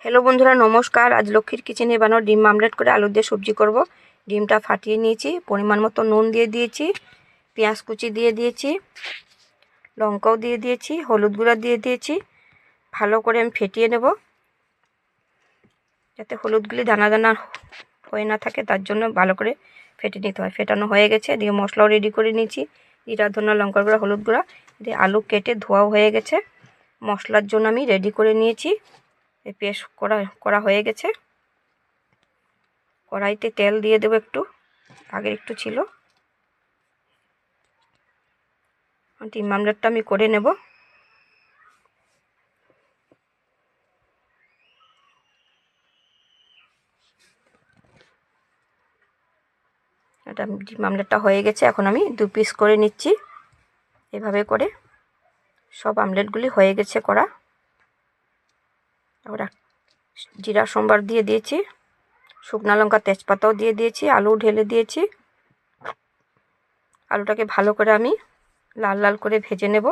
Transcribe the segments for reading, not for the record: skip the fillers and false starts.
Hello বন্ধুরা, নমস্কার। আজ লক্ষ্মীর কিচেনে বানানো ডিম আমলেট করে আলু দিয়ে সবজি করব। ডিমটা ফাটিয়ে নিয়েছি, পরিমাণ মতো নুন দিয়ে দিয়েছি, পেঁয়াজ কুচি দিয়ে দিয়েছি, লঙ্কাও দিয়ে দিয়েছি, হলুদ গুঁড়া দিয়ে দিয়েছি। ভালো করে আমি ফেটিয়ে নেব, যাতে হলুদগুলি দানা দানা হয়ে না থাকে, তার জন্য ভালো করে ফেটে নিতে হয়। ফেটানো হয়ে গেছে, দিয়ে মশলাও রেডি করে নিয়েছি, জিরা ধনিয়া লঙ্কার গুঁড়া হলুদ গুঁড়া দিয়ে আলু কেটে ধোয়াও হয়ে গেছে। মশলার জন্য আমি রেডি করে নিয়েছি, পেস্ট করা হয়ে গেছে। কড়াইতে তেল দিয়ে দেবো একটু, আগে একটু ছিল। ডিম আমলেটটা আমি করে নেব। এটা ডিম আমলেটটা হয়ে গেছে, এখন আমি 2 পিস করে নিচ্ছি। এভাবে করে সব আমলেটগুলি হয়ে গেছে করা। তারপর জিরা সম্বার দিয়ে দিয়েছি, শুকনো লঙ্কা তেজপাতাও দিয়ে দিয়েছি, আলু ঢেলে দিয়েছি। আলুটাকে ভালো করে আমি লাল লাল করে ভেজে নেব।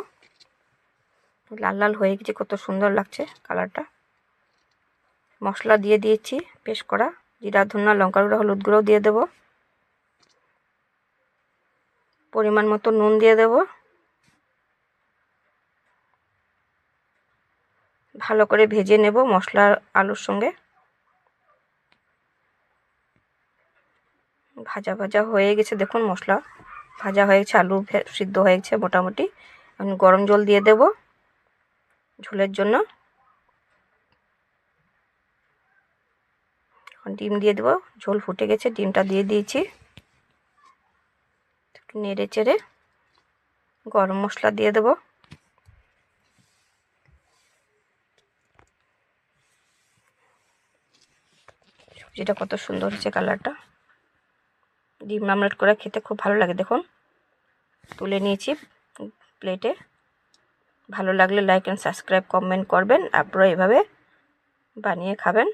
লাল লাল হয়ে গেছে, কত সুন্দর লাগছে কালারটা। মশলা দিয়ে দিয়েছি পেস্ট করা, জিরা ধনিয়া লঙ্কার গুঁড়ো হলুদ গুঁড়োও দিয়ে দেব। পরিমাণ মতো নুন দিয়ে দেব। ভালো করে ভেজে নেব মশলা আলুর সঙ্গে। ভাজা ভাজা হয়ে গেছে, দেখুন মশলা ভাজা হয়ে গেছে, আলু সিদ্ধ হয়ে গেছে মোটামুটি। আমি গরম জল দিয়ে দেব ঝোলের জন্য। এখন ডিম দিয়ে দেবো, ঝোল ফুটে গেছে, ডিমটা দিয়ে দিয়েছি। একটু নেড়ে চেড়ে গরম মশলা দিয়ে দেব। সবজিটা কত সুন্দর হয়েছে কালারটা। ডিম আমলেট করে খেতে খুব ভালো লাগে। দেখুন তুলে নিয়েছি প্লেটে। ভালো লাগলে লাইক অ্যান্ড সাবস্ক্রাইব কমেন্ট করবেন। আপনারা এভাবে বানিয়ে খাবেন।